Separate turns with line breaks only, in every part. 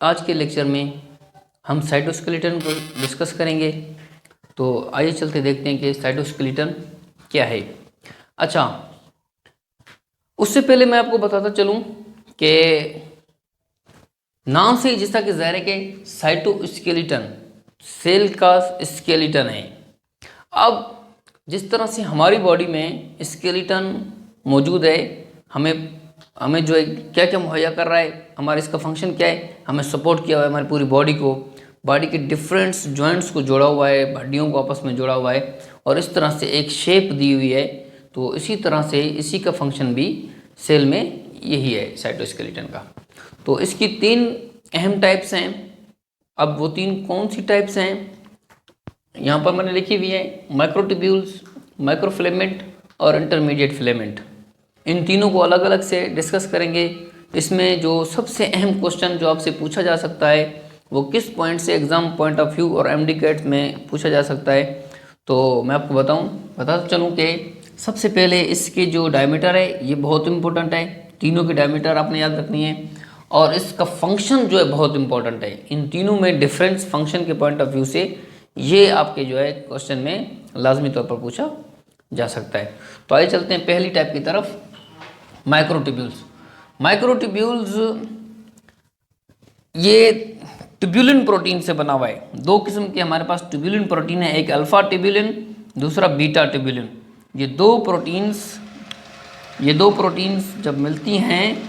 आज के लेक्चर में हम साइटोस्केलेटन को डिस्कस करेंगे। तो आइए चलते देखते हैं कि साइटोस्केलेटन क्या है। अच्छा, उससे पहले मैं आपको बताता चलूं कि नाम से जैसा कि ज़ाहिर है कि साइटोस्केलेटन सेल का स्केलेटन है। अब जिस तरह से हमारी बॉडी में स्केलेटन मौजूद है, हमें जो है क्या क्या मुहैया कर रहा है, हमारा इसका फंक्शन क्या है, हमें सपोर्ट किया हुआ है हमारी पूरी बॉडी को, बॉडी के डिफरेंट जॉइंट्स को जोड़ा हुआ है, हड्डियों को आपस में जोड़ा हुआ है और इस तरह से एक शेप दी हुई है। तो इसी तरह से इसी का फंक्शन भी सेल में यही है साइटोस्केलेटन का। तो इसकी तीन अहम टाइप्स हैं। अब वो तीन कौन सी टाइप्स हैं यहाँ पर मैंने लिखी हुई है, माइक्रोट्यूब्यूल्स, माइक्रोफिलेमेंट और इंटरमीडिएट फिलेमेंट। इन तीनों को अलग अलग से डिस्कस करेंगे। इसमें जो सबसे अहम क्वेश्चन जो आपसे पूछा जा सकता है वो किस पॉइंट से एग्ज़ाम पॉइंट ऑफ व्यू और एमडी कैट में पूछा जा सकता है, तो मैं आपको बताता चलूँ कि सबसे पहले इसके जो डायमीटर है ये बहुत इंपॉर्टेंट है। तीनों की डायमीटर आपने याद रखनी है और इसका फंक्शन जो है बहुत इंपॉर्टेंट है। इन तीनों में डिफरेंस फंक्शन के पॉइंट ऑफ व्यू से ये आपके जो है क्वेश्चन में लाजमी तौर पर पूछा जा सकता है। तो आइए चलते हैं पहली टाइप की तरफ, माइक्रोट्यूब्यूल्स। माइक्रोट्यूब्यूल्स ये ट्यूब्यूलिन प्रोटीन से बना हुआ है। दो किस्म के हमारे पास ट्यूब्यूलिन प्रोटीन है, एक अल्फा ट्यूब्यूलिन, दूसरा बीटा ट्यूब्यूलिन। ये दो प्रोटीन्स जब मिलती हैं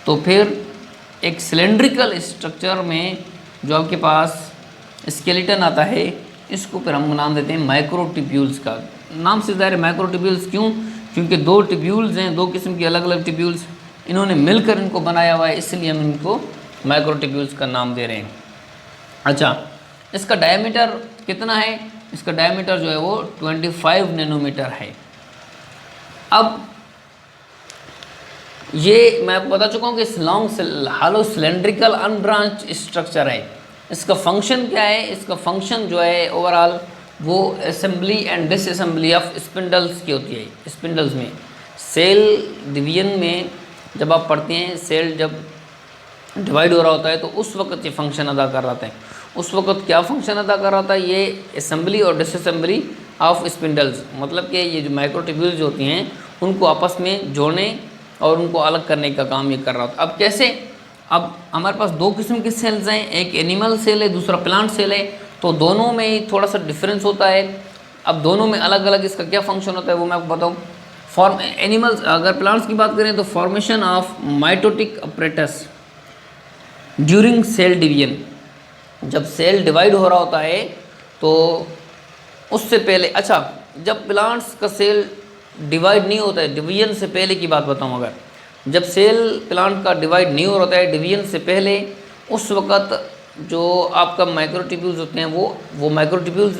तो फिर एक सिलेंड्रिकल स्ट्रक्चर में जो आपके पास स्केलेटन आता है, इसको फिर हम नाम देते हैं माइक्रोट्यूब्यूल्स का। नाम से ज़ाहिर है माइक्रोट्यूब्यूल्स क्यों, क्योंकि दो ट्यूब्यूल्स हैं, दो किस्म की अलग अलग ट्यूब्यूल्स, इन्होंने मिलकर इनको बनाया हुआ है, इसलिए हम इनको माइक्रोट्यूब्यूल्स का नाम दे रहे हैं। अच्छा, इसका डायमीटर कितना है? इसका डायमीटर जो है वो 25 नैनोमीटर है। अब ये मैं आपको बता चुका हूँ कि लॉन्ग हालो सिलेंड्रिकल अनब्रांच स्ट्रक्चर है। इसका फंक्शन क्या है? इसका फंक्शन जो है ओवरऑल वो assembly and disassembly of spindles की होती है। स्पिंडल्स में सेल डिवीजन में जब आप पढ़ते हैं, सेल जब डिवाइड हो रहा होता है तो उस वक्त ये फंक्शन अदा कर रहा है। उस वक्त क्या फंक्शन अदा कर रहा था? ये असेंबली और डिसअसेंबली ऑफ स्पिंडल्स, मतलब कि ये जो माइक्रोट्यूब्यूल्स होती हैं उनको आपस में जोड़ने और उनको अलग करने का काम ये कर रहा था। अब कैसे? अब हमारे पास दो किस्म के सेल्स हैं, एक एनिमल सेल है, दूसरा प्लांट सेल है। तो दोनों में ही थोड़ा सा डिफरेंस होता है। अब दोनों में अलग अलग इसका क्या फंक्शन होता है वो मैं आपको बताऊँ। एनिमल्स, अगर प्लांट्स की बात करें तो formation of mitotic apparatus during cell division. जब सेल डिवाइड हो रहा होता है तो उससे पहले, अच्छा जब प्लांट्स का सेल डिवाइड नहीं होता है, डिवीजन से पहले की बात बताऊं, अगर जब सेल प्लांट का डिवाइड नहीं हो रहा है डिवीजन से पहले, उस वक़्त जो आपका माइक्रोट्यूब्यूल्स होते हैं वो माइक्रोट्यूब्यूल्स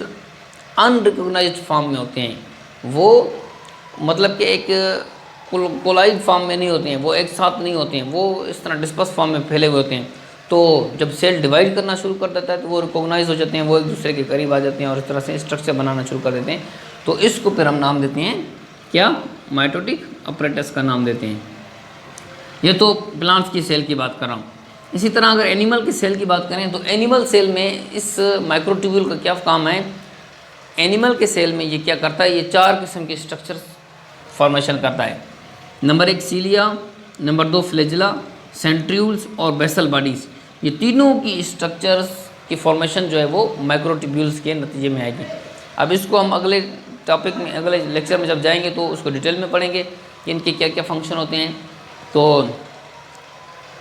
अनरिकॉग्नाइज्ड फॉर्म में होते हैं। वो मतलब कि एक कोलाइड फॉर्म में नहीं होते हैं, वो एक साथ नहीं होते हैं, वो इस तरह डिस्पर्स फॉर्म में फैले हुए होते हैं। तो जब सेल डिवाइड करना शुरू कर देता है तो वो रिकॉग्नाइज हो जाते हैं, वो एक दूसरे के करीब आ जाते हैं और इस तरह से स्ट्रक्चर बनाना शुरू कर देते हैं। तो इसको फिर हम नाम देते हैं क्या? माइटोटिक अपरेटस का नाम देते हैं। ये तो प्लांट्स की सेल की बात कर रहा हूँ। इसी तरह अगर एनिमल की सेल की बात करें तो एनिमल सेल में इस माइक्रोट्यूब्यूल का क्या काम है? एनिमल के सेल में ये क्या करता है? ये चार किस्म के स्ट्रक्चर फॉर्मेशन करता है। नंबर 1 सीलिया, नंबर 2 फ्लैजिला, सेंट्रियूल्स और बेसल बॉडीज़। ये तीनों की स्ट्रक्चर्स की फॉर्मेशन जो है वो माइक्रोट्यूब्यूल्स के नतीजे में आएगी। अब इसको हम अगले टॉपिक में, अगले लेक्चर में जब जाएंगे तो उसको डिटेल में पढ़ेंगे कि इनके क्या क्या फंक्शन होते हैं। तो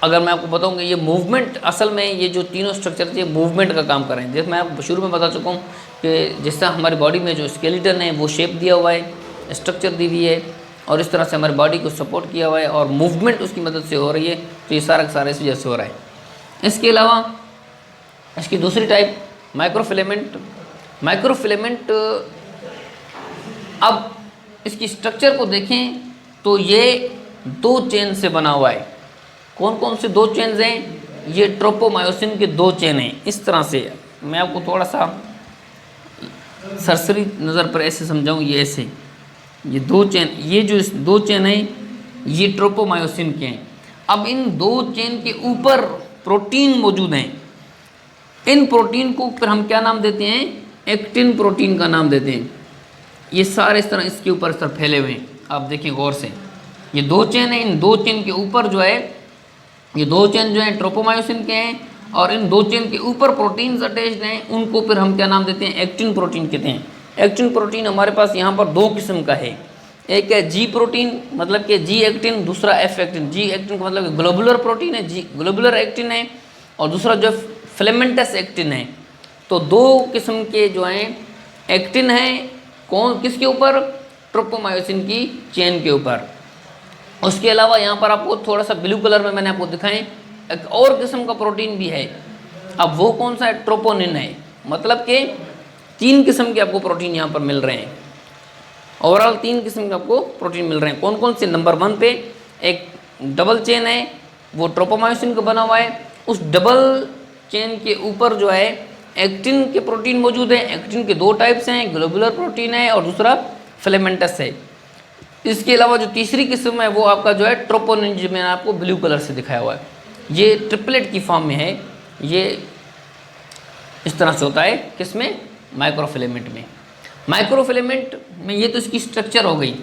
अगर मैं आपको बताऊँ कि ये मूवमेंट, असल में ये जो तीनों स्ट्रक्चर थे मूवमेंट का काम कर रहे हैं। जैसे मैं आपको शुरू में बता चुका हूँ कि जिस तरह हमारी बॉडी में जो स्केलेटन है वो शेप दिया हुआ है, स्ट्रक्चर दी हुई है और इस तरह से हमारी बॉडी को सपोर्ट किया हुआ है और मूवमेंट उसकी मदद से हो रही है। तो ये सारा सारा इस वजह से हो रहा है। इसके अलावा इसकी दूसरी टाइप माइक्रोफिलेमेंट। माइक्रोफिलेमेंट, अब इसकी स्ट्रक्चर को देखें तो ये दो चेन से बना हुआ है। कौन कौन से दो चेन्स हैं? ये ट्रोपोमायोसिन के दो चेन हैं। इस तरह से मैं आपको थोड़ा सा सरसरी नज़र पर ऐसे समझाऊँ, ये ऐसे, ये दो चेन, ये जो दो चेन है ये ट्रोपोमायोसिन के हैं। अब इन दो चेन के ऊपर प्रोटीन मौजूद हैं। इन प्रोटीन को फिर हम क्या नाम देते हैं, एक्टिन प्रोटीन का नाम देते हैं। ये सारे इस तरह इसके ऊपर इस तरह फैले हुए हैं, आप देखें गौर से, ये 2 चेन है, इन 2 चेन के ऊपर जो है, ये 2 चेन जो है ट्रोपोमायोसिन के हैं, और इन 2 चेन के ऊपर प्रोटीन्स अटैच्ड हैं, उनको फिर हम क्या नाम देते हैं, एक्टिन प्रोटीन कहते हैं। एक्टिन प्रोटीन हमारे पास यहाँ पर 2 किस्म का है, एक है जी प्रोटीन मतलब कि जी एक्टिन, दूसरा एफ एक्टिन। जी एक्टिन का मतलब ग्लोबुलर प्रोटीन है, जी ग्लोबुलर एक्टिन है, और दूसरा जो फिलामेंटस एक्टिन है। तो 2 किस्म के जो हैं एक्टिन हैं, कौन किसके ऊपर, ट्रोपोमायोसिन की चेन के ऊपर। उसके अलावा यहाँ पर आपको थोड़ा सा ब्लू कलर में मैंने आपको दिखाएं, एक और किस्म का प्रोटीन भी है। अब वो कौन सा है, ट्रोपोनिन है। मतलब कि 3 किस्म के आपको प्रोटीन यहाँ पर मिल रहे हैं, ओवरऑल 3 किस्म के आपको प्रोटीन मिल रहे हैं। कौन कौन से, नंबर 1 पे एक डबल चेन है, वो ट्रोपोमायोसिन का बना हुआ है। उस डबल चेन के ऊपर जो है एक्टिन के प्रोटीन मौजूद हैं। एक्टिन के 2 टाइप्स हैं, ग्लोबुलर प्रोटीन है और दूसरा फिलामेंटस है। इसके अलावा जो तीसरी किस्म है वो आपका जो है ट्रोपोनिन, जो मैंने आपको ब्लू कलर से दिखाया हुआ है, ये ट्रिपलेट की फॉर्म में है। ये इस तरह से होता है, किसमें, माइक्रोफिलेमेंट में। माइक्रोफिलेमेंट में ये तो इसकी स्ट्रक्चर हो गई।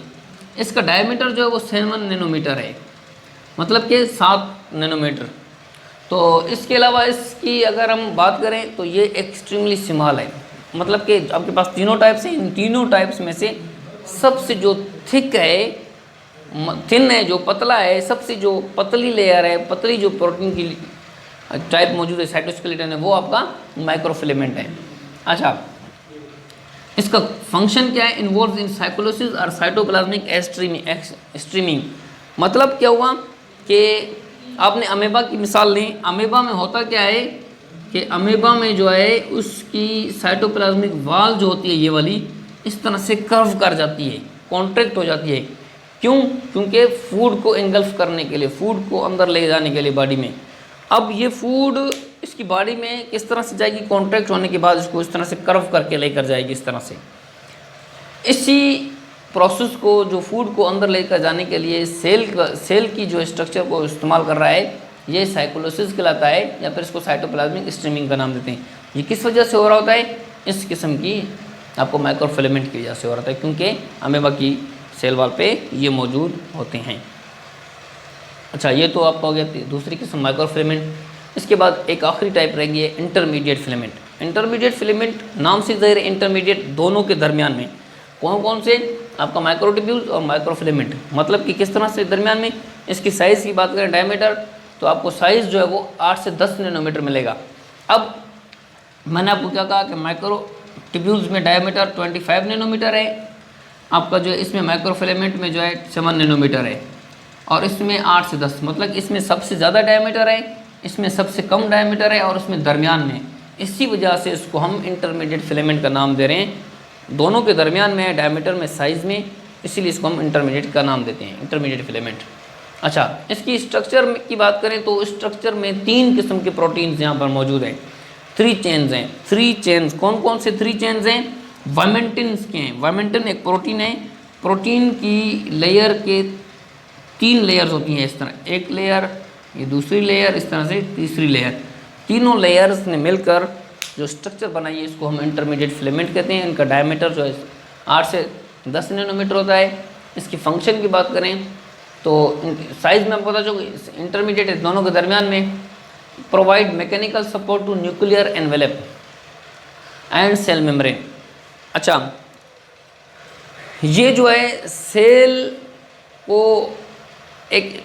इसका डायमीटर जो है वो 7 नैनोमीटर है, मतलब कि 7 नैनोमीटर। तो इसके अलावा इसकी अगर हम बात करें तो ये एक्सट्रीमली स्मॉल है, मतलब कि आपके पास तीनों टाइप्स हैं। इन तीनों टाइप्स में से सबसे जो थिक है, थिन है, जो पतला है, सबसे जो पतली लेयर है, पतली जो प्रोटीन की टाइप मौजूद है, साइटोस्केलेटन है, वो आपका माइक्रोफिलेमेंट है। अच्छा, इसका फंक्शन क्या है, इन्वॉल्व इन साइकोलोसिस और साइटोप्लाज्मिक स्ट्रीमिंग। मतलब क्या हुआ कि आपने अमेबा की मिसाल ली। अमेबा में होता क्या है कि अमेबा में जो है उसकी साइटोप्लाज्मिक वाल जो होती है, ये वाली इस तरह से कर्व कर जाती है, कॉन्ट्रैक्ट हो जाती है। क्यों, क्योंकि फूड को एंगल्फ करने के लिए, फूड को अंदर ले जाने के लिए बॉडी में। अब ये फूड इसकी बॉडी में किस तरह से जाएगी, कॉन्ट्रैक्ट होने के बाद इसको इस तरह से कर्व करके लेकर जाएगी, इस तरह से। इसी प्रोसेस को, जो फूड को अंदर लेकर जाने के लिए सेल की जो स्ट्रक्चर को इस्तेमाल कर रहा है, ये साइकोलोसिस कहलाता है, या फिर इसको साइटोप्लाज्मिक स्ट्रीमिंग का नाम देते हैं। ये किस वजह से हो रहा होता है, इस किस्म की आपको माइक्रोफिलेमेंट की वजह से हो रहा है, क्योंकि अमेबा की सेल वॉल पे ये मौजूद होते हैं। अच्छा, ये तो आपका हो गया दूसरी किस्म माइक्रोफिलेमेंट। इसके बाद एक आखिरी टाइप रहेगी इंटरमीडिएट फिलेमेंट। इंटरमीडिएट फिलेमेंट नाम से ज़ाहिर है, इंटरमीडिएट दोनों के दरमियान में। कौन कौन से, आपका माइक्रोट्यूब्यूल्स और माइक्रोफिलेमेंट, मतलब कि किस तरह से दरमियान में। इसकी साइज़ की बात करें, डायमीटर, तो आपको साइज़ जो है वो 8 से 10 नैनोमीटर मिलेगा। अब मैंने आपको क्या कहा कि माइक्रोट्यूब्यूल्स में डायमीटर 25 नैनोमीटर है, आपका जो है इसमें माइक्रोफिलेमेंट में जो है 7 नैनोमीटर है, और इसमें 8 से 10, मतलब इसमें सबसे ज़्यादा डायमीटर है, इसमें सबसे कम डायमीटर है, और इसमें दरमियान में। इसी वजह से इसको हम इंटरमीडिएट फिलेमेंट का नाम दे रहे हैं। दोनों के दरमियान में है, डायमीटर में, साइज़ में, इसीलिए इसको हम इंटरमीडिएट का नाम देते हैं, इंटरमीडिएट फिलेमेंट। अच्छा, इसकी स्ट्रक्चर की बात करें तो स्ट्रक्चर में 3 किस्म के प्रोटीन्स यहाँ पर मौजूद हैं, 3 चेन्स हैं। 3 चेन्स, कौन कौन से 3 चेन्स हैं, वामेंटिन्स के हैं। वामेंटिन एक प्रोटीन है, प्रोटीन की लेयर के 3 लेयर्स होती हैं, इस तरह एक लेयर, ये दूसरी लेयर, इस तरह से तीसरी लेयर। तीनों लेयर्स ने मिलकर जो स्ट्रक्चर बनाई है, इसको हम इंटरमीडिएट फिलेमेंट कहते हैं। इनका डायमीटर जो है 8 से 10 नैनोमीटर होता है। इसकी फंक्शन की बात करें तो साइज़ में आपको पता चलो इंटरमीडिएट है, दोनों के दरमियान में। Provide mechanical support to nuclear envelope and cell membrane. अच्छा, ये जो है सेल को एक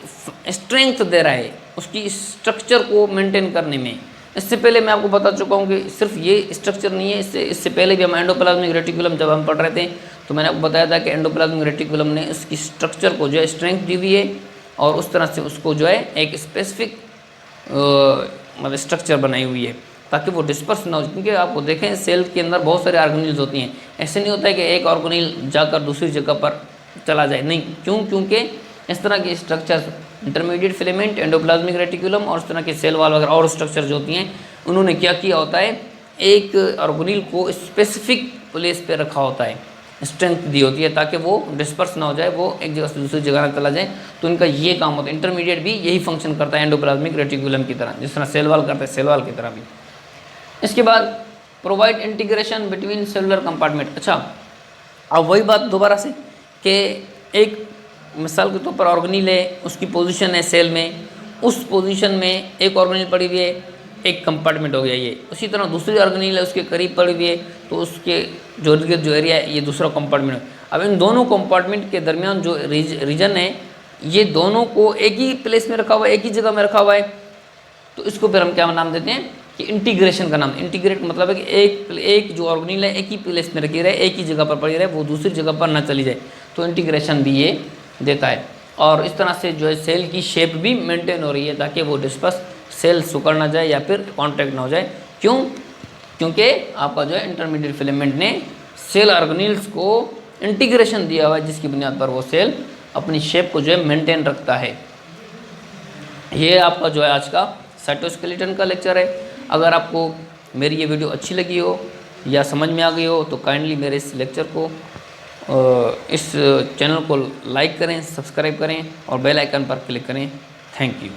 स्ट्रेंथ दे रहा है उसकी स्ट्रक्चर को मेंटेन करने में। इससे पहले मैं आपको बता चुका हूँ कि सिर्फ ये स्ट्रक्चर नहीं है, इससे पहले भी हम एंडोप्लाज्मिक रेटिकुलम जब हम पढ़ रहे थे तो मैंने आपको बताया था कि एंडोप्लाज्मिक रेटिकुलम ने इसकी स्ट्रक्चर को जो है स्ट्रेंथ दी हुई है, और उस तरह से उसको जो है एक स्पेसिफिक मतलब स्ट्रक्चर बनाई हुई है ताकि वो डिस्पर्स ना हो। क्योंकि आपको देखें सेल के अंदर बहुत सारे ऑर्गेनील्स होती हैं, ऐसे नहीं होता है कि एक ऑर्गेनील जाकर दूसरी जगह पर चला जाए, नहीं। क्यों, क्योंकि इस तरह के structure intermediate filament, endoplasmic reticulum और इस तरह के सेल वाल वगैरह और स्ट्रक्चर जो होती हैं, उन्होंने क्या किया होता है, एक ऑर्गेनील को स्पेसिफिक प्लेस पे रखा होता है। स्ट्रेंथ दी होती है ताकि वो डिस्पर्स ना हो जाए, वो एक जगह से दूसरी जगह ना चला जाए। तो इनका ये काम होता है। इंटरमीडिएट भी यही फंक्शन करता है एंडोप्लाज्मिक रेटिकुलम की तरह, जिस तरह सेल वॉल करता है सेल वॉल की तरह भी। इसके बाद provide integration between cellular compartment. अच्छा, अब वही बात दोबारा से कि एक मिसाल के तौर पर ऑर्गेनील है, उसकी पोजीशन है सेल में, उस पोजीशन में एक ऑर्गेनील पड़ी हुई है, एक कंपार्टमेंट हो गया ये। उसी तरह दूसरी ऑर्गेनील है उसके करीब पड़ी हुई है, तो उसके जो इर्द जो एरिया है ये दूसरा कंपार्टमेंट है। अब इन दोनों कंपार्टमेंट के दरमियान जो रीजन है ये दोनों को एक ही प्लेस में रखा हुआ है, एक ही जगह में रखा हुआ है, तो इसको फिर हम क्या नाम देते हैं कि इंटीग्रेशन का नाम। इंटीग्रेट मतलब है कि एक जो ऑर्गेनील है एक ही प्लेस में रखी रहे, एक ही जगह पर पड़ी रहे, वो दूसरी जगह पर ना चली जाए, तो इंटीग्रेशन भी ये देता है। और इस तरह से जो है सेल की शेप भी मेंटेन हो रही है ताकि वो डिस्पर्स सेल सुकड़ ना जाए या फिर कॉन्ट्रैक्ट ना हो जाए। क्यों? क्योंकि आपका जो है इंटरमीडिएट फिलामेंट ने सेल ऑर्गेनील्स को इंटीग्रेशन दिया हुआ है, जिसकी बुनियाद पर वो सेल अपनी शेप को जो है मेंटेन रखता है। ये आपका जो है आज का साइटोस्केलेटन का लेक्चर है। अगर आपको मेरी ये वीडियो अच्छी लगी हो या समझ में आ गई हो तो काइंडली मेरे इस लेक्चर को, इस चैनल को लाइक करें, सब्सक्राइब करें और बेल आइकन पर क्लिक करें। Thank you.